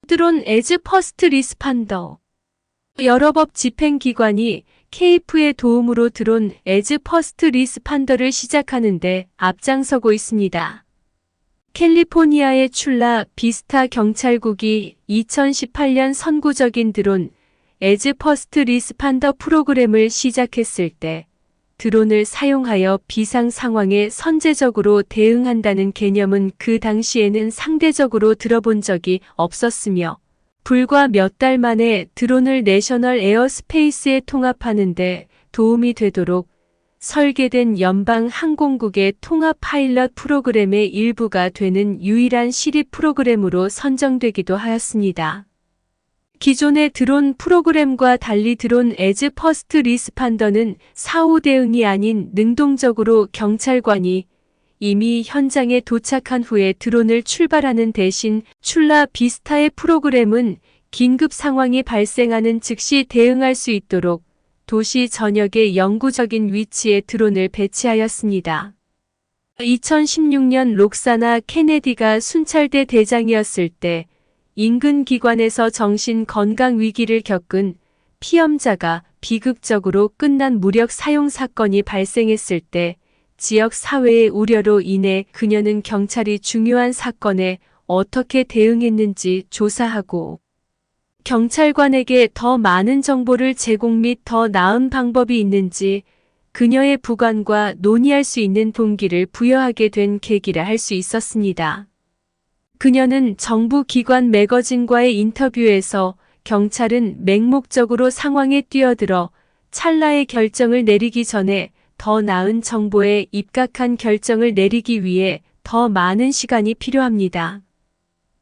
드론 에즈 퍼스트 리스판더. 여러 법 집행기관이 케이프의 도움으로 드론 에즈 퍼스트 리스판더를 시작하는데 앞장서고 있습니다. 캘리포니아의 출라 비스타 경찰국이 2018년 선구적인 드론 에즈 퍼스트 리스판더 프로그램을 시작했을 때 드론을 사용하여 비상 상황에 선제적으로 대응한다는 개념은 그 당시에는 상대적으로 들어본 적이 없었으며 불과 몇 달 만에 드론을 내셔널 에어스페이스에 통합하는데 도움이 되도록 설계된 연방 항공국의 통합 파일럿 프로그램의 일부가 되는 유일한 시립 프로그램으로 선정되기도 하였습니다. 기존의 드론 프로그램과 달리 드론 에즈 퍼스트 리스판더는 사후 대응이 아닌 능동적으로 경찰관이 이미 현장에 도착한 후에 드론을 출발하는 대신 출라 비스타의 프로그램은 긴급 상황이 발생하는 즉시 대응할 수 있도록 도시 전역의 영구적인 위치에 드론을 배치하였습니다. 2016년 록사나 케네디가 순찰대 대장이었을 때 인근 기관에서 정신 건강 위기를 겪은 피험자가 비극적으로 끝난 무력 사용 사건이 발생했을 때 지역 사회의 우려로 인해 그녀는 경찰이 중요한 사건에 어떻게 대응했는지 조사하고 경찰관에게 더 많은 정보를 제공 및 더 나은 방법이 있는지 그녀의 부관과 논의할 수 있는 동기를 부여하게 된 계기라 할 수 있었습니다. 그녀는 정부 기관 매거진과의 인터뷰에서 경찰은 맹목적으로 상황에 뛰어들어 찰나의 결정을 내리기 전에 더 나은 정보에 입각한 결정을 내리기 위해 더 많은 시간이 필요합니다.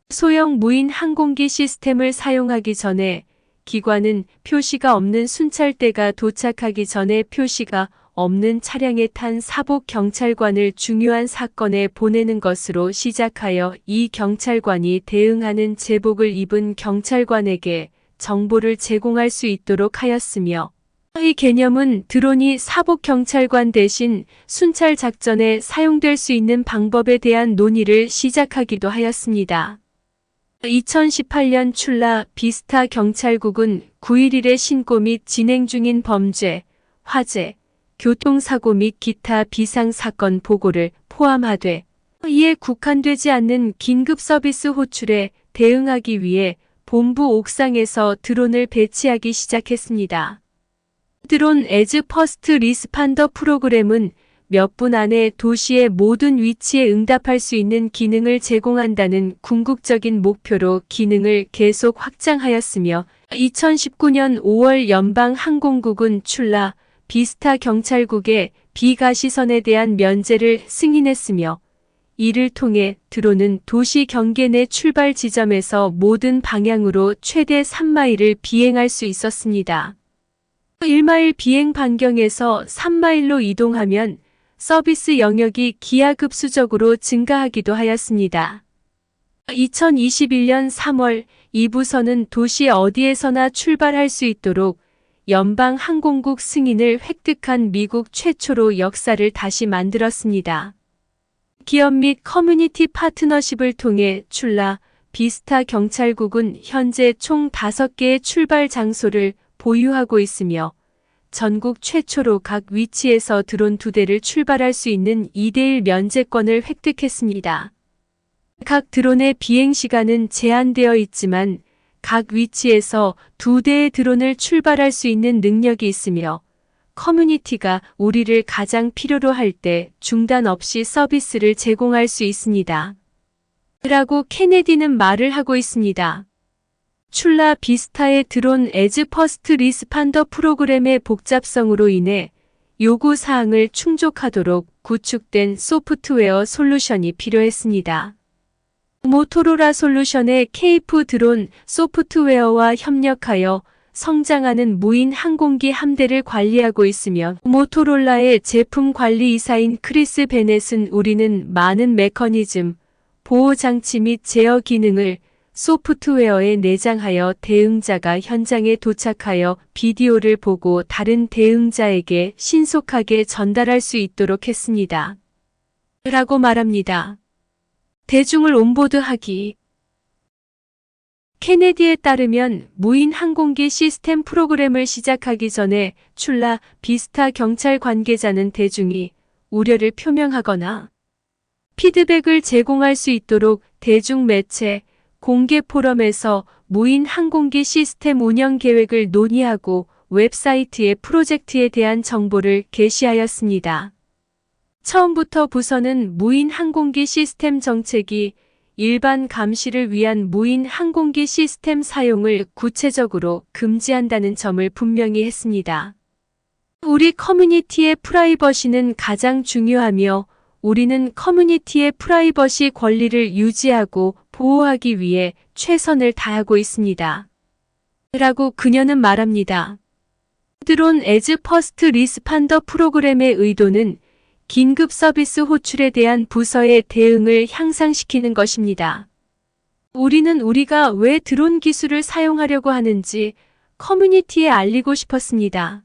소형 무인 항공기 시스템을 사용하기 전에 기관은 표시가 없는 순찰대가 도착하기 전에 표시가 없는 차량에 탄 사복 경찰관을 중요한 사건에 보내는 것으로 시작하여 이 경찰관이 대응하는 제복을 입은 경찰관에게 정보를 제공할 수 있도록 하였으며 이 개념은 드론이 사복 경찰관 대신 순찰 작전에 사용될 수 있는 방법에 대한 논의를 시작하기도 하였습니다. 2018년 출라 비스타 경찰국은 9.11의 신고 및 진행 중인 범죄, 화재, 교통사고 및 기타 비상사건 보고를 포함하되 이에 국한되지 않는 긴급 서비스 호출에 대응하기 위해 본부 옥상에서 드론을 배치하기 시작했습니다. 드론 에즈 퍼스트 리스판더 프로그램은 몇 분 안에 도시의 모든 위치에 응답할 수 있는 기능을 제공한다는 궁극적인 목표로 기능을 계속 확장하였으며 2019년 5월 연방항공국은 출라 비스타 경찰국의 비가시선에 대한 면제를 승인했으며 이를 통해 드론은 도시 경계 내 출발 지점에서 모든 방향으로 최대 3마일을 비행할 수 있었습니다. 1마일 비행 반경에서 3마일로 이동하면 서비스 영역이 기하급수적으로 증가하기도 하였습니다. 2021년 3월 이 부서는 도시 어디에서나 출발할 수 있도록 연방항공국 승인을 획득한 미국 최초로 역사를 다시 만들었습니다. 기업 및 커뮤니티 파트너십을 통해 출라 비스타 경찰국은 현재 총 5개의 출발 장소를 보유하고 있으며 전국 최초로 각 위치에서 드론 2대를 출발할 수 있는 2대1 면제권을 획득했습니다. 각 드론의 비행 시간은 제한되어 있지만 각 위치에서 2대의 드론을 출발할 수 있는 능력이 있으며 커뮤니티가 우리를 가장 필요로 할 때 중단 없이 서비스를 제공할 수 있습니다. 라고 케네디는 말을 하고 있습니다. 출라 비스타의 드론 에즈 퍼스트 리스판더 프로그램의 복잡성으로 인해 요구사항을 충족하도록 구축된 소프트웨어 솔루션이 필요했습니다. 모토로라 솔루션의 케이프 드론 소프트웨어와 협력하여 성장하는 무인 항공기 함대를 관리하고 있으며 모토로라의 제품 관리이사인 크리스 베넷은 우리는 많은 메커니즘, 보호장치 및 제어 기능을 소프트웨어에 내장하여 대응자가 현장에 도착하여 비디오를 보고 다른 대응자에게 신속하게 전달할 수 있도록 했습니다. 라고 말합니다. 대중을 온보드하기. 케네디에 따르면 무인 항공기 시스템 프로그램을 시작하기 전에 출라 비스타 경찰 관계자는 대중이 우려를 표명하거나 피드백을 제공할 수 있도록 대중매체, 공개 포럼에서 무인 항공기 시스템 운영 계획을 논의하고 웹사이트의 프로젝트에 대한 정보를 게시하였습니다. 처음부터 부서는 무인 항공기 시스템 정책이 일반 감시를 위한 무인 항공기 시스템 사용을 구체적으로 금지한다는 점을 분명히 했습니다. 우리 커뮤니티의 프라이버시는 가장 중요하며 우리는 커뮤니티의 프라이버시 권리를 유지하고 보호하기 위해 최선을 다하고 있습니다. 라고 그녀는 말합니다. 드론 에즈 퍼스트 리스판더 프로그램의 의도는 긴급 서비스 호출에 대한 부서의 대응을 향상시키는 것입니다. 우리는 우리가 왜 드론 기술을 사용하려고 하는지 커뮤니티에 알리고 싶었습니다.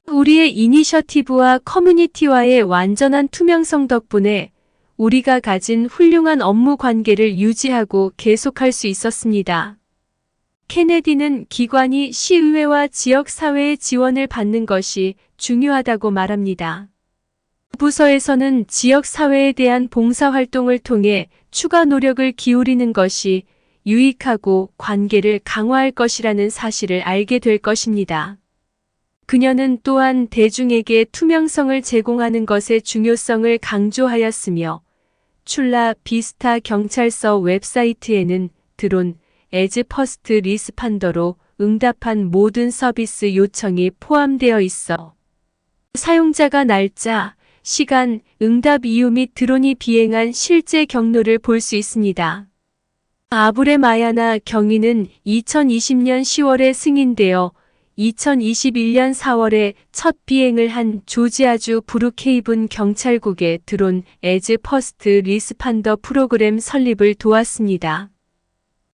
우리의 이니셔티브와 커뮤니티와의 완전한 투명성 덕분에 우리가 가진 훌륭한 업무 관계를 유지하고 계속할 수 있었습니다. 케네디는 기관이 시의회와 지역사회의 지원을 받는 것이 중요하다고 말합니다. 부서에서는 지역사회에 대한 봉사활동을 통해 추가 노력을 기울이는 것이 유익하고 관계를 강화할 것이라는 사실을 알게 될 것입니다. 그녀는 또한 대중에게 투명성을 제공하는 것의 중요성을 강조하였으며 출라 비스타 경찰서 웹사이트에는 드론 에즈 퍼스트 리스판더로 응답한 모든 서비스 요청이 포함되어 있어 사용자가 날짜, 시간, 응답 이유 및 드론이 비행한 실제 경로를 볼 수 있습니다. 아브레 마야나 경위는 2020년 10월에 승인되어 2021년 4월에 첫 비행을 한 조지아주 브룩헤이븐 경찰국의 드론 에즈 퍼스트 리스판더 프로그램 설립을 도왔습니다.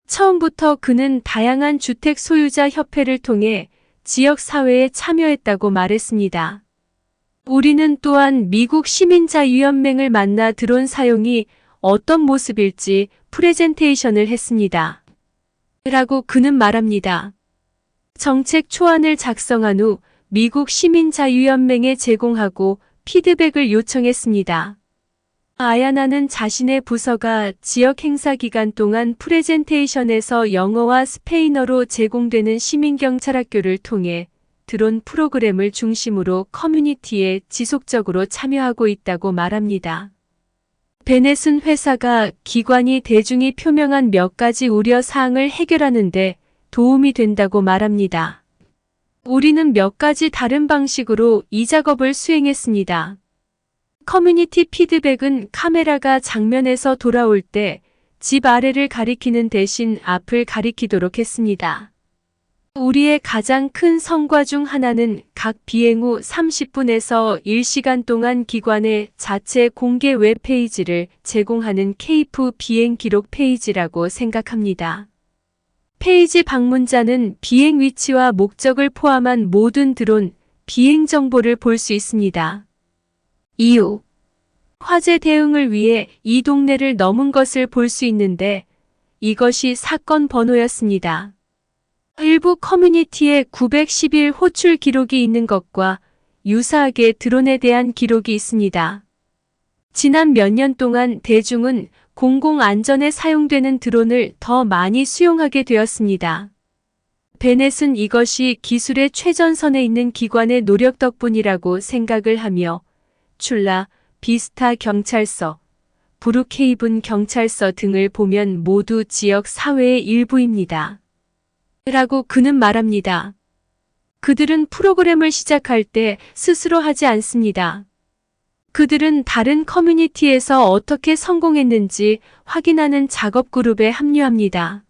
처음부터 그는 다양한 주택 소유자 협회를 통해 지역 사회에 참여했다고 말했습니다. 우리는 또한 미국 시민자유연맹을 만나 드론 사용이 어떤 모습일지 프레젠테이션을 했습니다. 라고 그는 말합니다. 정책 초안을 작성한 후 미국 시민자유연맹에 제공하고 피드백을 요청했습니다. 아야나는 자신의 부서가 지역 행사 기간 동안 프레젠테이션에서 영어와 스페인어로 제공되는 시민경찰학교를 통해 드론 프로그램을 중심으로 커뮤니티에 지속적으로 참여하고 있다고 말합니다. 베넷은 회사가 기관이 대중이 표명한 몇 가지 우려 사항을 해결하는 데 도움이 된다고 말합니다. 우리는 몇 가지 다른 방식으로 이 작업을 수행했습니다. 커뮤니티 피드백은 카메라가 장면에서 돌아올 때 집 아래를 가리키는 대신 앞을 가리키도록 했습니다. 우리의 가장 큰 성과 중 하나는 각 비행 후 30분에서 1시간 동안 기관의 자체 공개 웹페이지를 제공하는 케이프 비행 기록 페이지라고 생각합니다. 페이지 방문자는 비행 위치와 목적을 포함한 모든 드론, 비행 정보를 볼 수 있습니다. 이유. 화재 대응을 위해 이 동네를 넘은 것을 볼 수 있는데 이것이 사건 번호였습니다. 일부 커뮤니티에 911 호출 기록이 있는 것과 유사하게 드론에 대한 기록이 있습니다. 지난 몇 년 동안 대중은 공공안전에 사용되는 드론을 더 많이 수용하게 되었습니다. 베넷은 이것이 기술의 최전선에 있는 기관의 노력 덕분이라고 생각을 하며 출라, 비스타 경찰서, 브룩헤이븐 경찰서 등을 보면 모두 지역 사회의 일부입니다. 라고 그는 말합니다. 그들은 프로그램을 시작할 때 스스로 하지 않습니다. 그들은 다른 커뮤니티에서 어떻게 성공했는지 확인하는 작업 그룹에 합류합니다.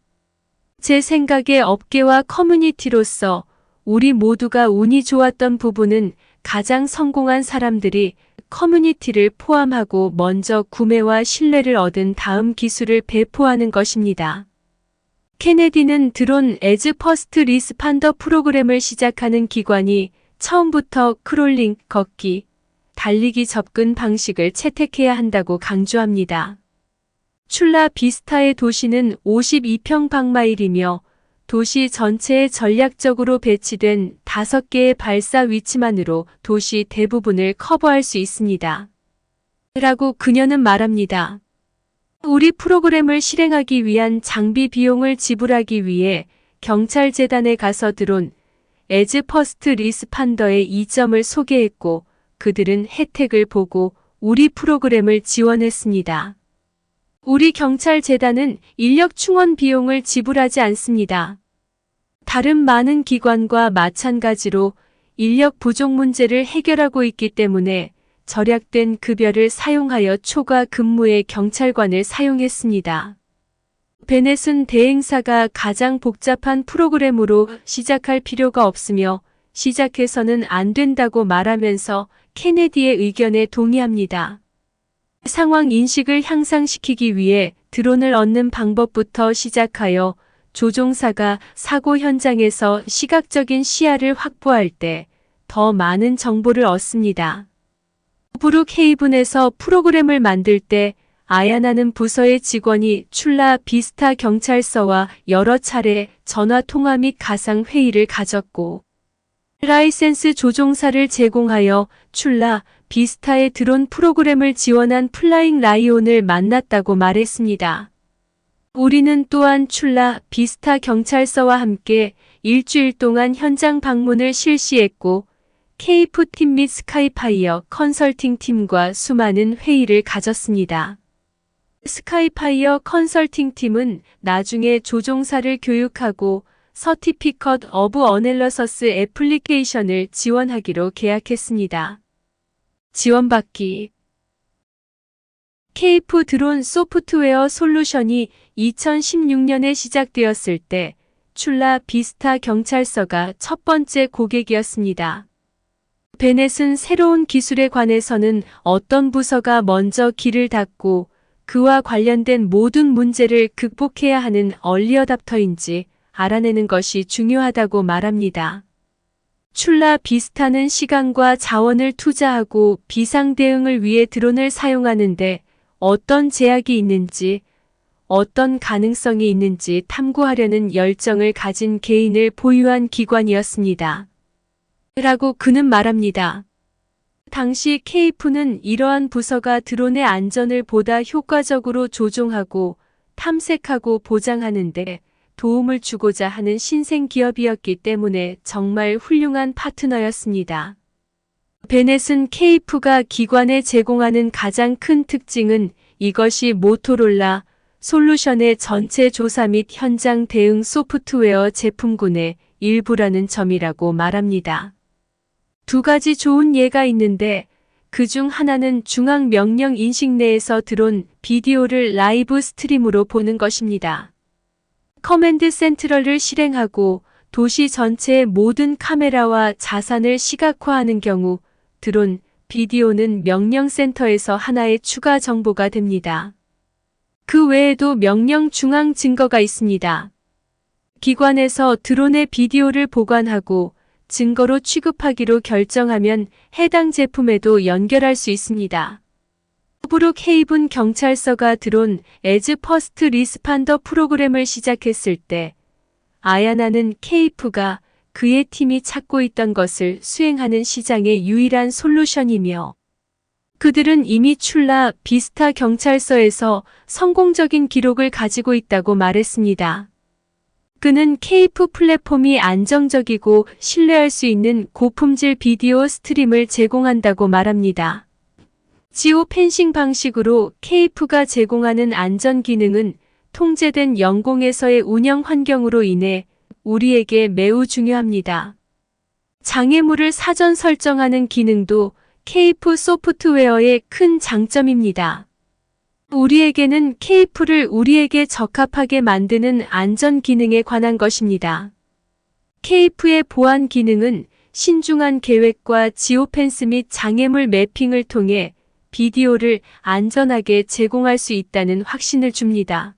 제 생각에 업계와 커뮤니티로서 우리 모두가 운이 좋았던 부분은 가장 성공한 사람들이 커뮤니티를 포함하고 먼저 구매와 신뢰를 얻은 다음 기술을 배포하는 것입니다. 케네디는 드론 에즈 퍼스트 리스판더 프로그램을 시작하는 기관이 처음부터 크롤링, 걷기, 달리기 접근 방식을 채택해야 한다고 강조합니다. 출라 비스타의 도시는 52평방마일이며 도시 전체에 전략적으로 배치된 5개의 발사 위치만으로 도시 대부분을 커버할 수 있습니다. 라고 그녀는 말합니다. 우리 프로그램을 실행하기 위한 장비 비용을 지불하기 위해 경찰재단에 가서 들어온 에즈 퍼스트 리스판더의 이점을 소개했고 그들은 혜택을 보고 우리 프로그램을 지원했습니다. 우리 경찰재단은 인력 충원 비용을 지불하지 않습니다. 다른 많은 기관과 마찬가지로 인력 부족 문제를 해결하고 있기 때문에 절약된 급여를 사용하여 초과 근무의 경찰관을 사용했습니다. 베넷은 대행사가 가장 복잡한 프로그램으로 시작할 필요가 없으며 시작해서는 안 된다고 말하면서 케네디의 의견에 동의합니다. 상황 인식을 향상시키기 위해 드론을 얻는 방법부터 시작하여 조종사가 사고 현장에서 시각적인 시야를 확보할 때 더 많은 정보를 얻습니다. 브룩헤이븐에서 프로그램을 만들 때 아야나는 부서의 직원이 출라 비스타 경찰서와 여러 차례 전화 통화 및 가상 회의를 가졌고 라이센스 조종사를 제공하여 출라 비스타의 드론 프로그램을 지원한 플라잉 라이온을 만났다고 말했습니다. 우리는 또한 출라 비스타 경찰서와 함께 일주일 동안 현장 방문을 실시했고 케이프 팀 및 스카이파이어 컨설팅 팀과 수많은 회의를 가졌습니다. 스카이파이어 컨설팅 팀은 나중에 조종사를 교육하고 서티피컷 어브 어넬러서스 애플리케이션을 지원하기로 계약했습니다. 지원받기 케이프 드론 소프트웨어 솔루션이 2016년에 시작되었을 때 출라 비스타 경찰서가 첫 번째 고객이었습니다. 베넷은 새로운 기술에 관해서는 어떤 부서가 먼저 길을 닫고 그와 관련된 모든 문제를 극복해야 하는 얼리어답터인지 알아내는 것이 중요하다고 말합니다. 출라 비스타는 시간과 자원을 투자하고 비상 대응을 위해 드론을 사용하는데 어떤 제약이 있는지, 어떤 가능성이 있는지 탐구하려는 열정을 가진 개인을 보유한 기관이었습니다. 라고 그는 말합니다. 당시 케이프는 이러한 부서가 드론의 안전을 보다 효과적으로 조종하고 탐색하고 보장하는데 도움을 주고자 하는 신생 기업이었기 때문에 정말 훌륭한 파트너였습니다. 베넷은 케이프가 기관에 제공하는 가장 큰 특징은 이것이 모토롤라 솔루션의 전체 조사 및 현장 대응 소프트웨어 제품군의 일부라는 점이라고 말합니다. 두 가지 좋은 예가 있는데 그중 하나는 중앙 명령 인식 내에서 드론 비디오를 라이브 스트림으로 보는 것입니다. 커맨드 센트럴을 실행하고 도시 전체의 모든 카메라와 자산을 시각화하는 경우 드론 비디오는 명령 센터에서 하나의 추가 정보가 됩니다. 그 외에도 명령 중앙 증거가 있습니다. 기관에서 드론의 비디오를 보관하고 증거로 취급하기로 결정하면 해당 제품에도 연결할 수 있습니다. 브룩헤이븐 경찰서가 드론 에즈 퍼스트 리스판더 프로그램을 시작했을 때 아야나는 케이프가 그의 팀이 찾고 있던 것을 수행하는 시장의 유일한 솔루션이며 그들은 이미 출라 비스타 경찰서에서 성공적인 기록을 가지고 있다고 말했습니다. 그는 케이프 플랫폼이 안정적이고 신뢰할 수 있는 고품질 비디오 스트림을 제공한다고 말합니다. 지오 펜싱 방식으로 케이프가 제공하는 안전 기능은 통제된 영공에서의 운영 환경으로 인해 우리에게 매우 중요합니다. 장애물을 사전 설정하는 기능도 케이프 소프트웨어의 큰 장점입니다. 우리에게는 케이프를 우리에게 적합하게 만드는 안전 기능에 관한 것입니다. 케이프의 보안 기능은 신중한 계획과 지오펜스 및 장애물 매핑을 통해 비디오를 안전하게 제공할 수 있다는 확신을 줍니다.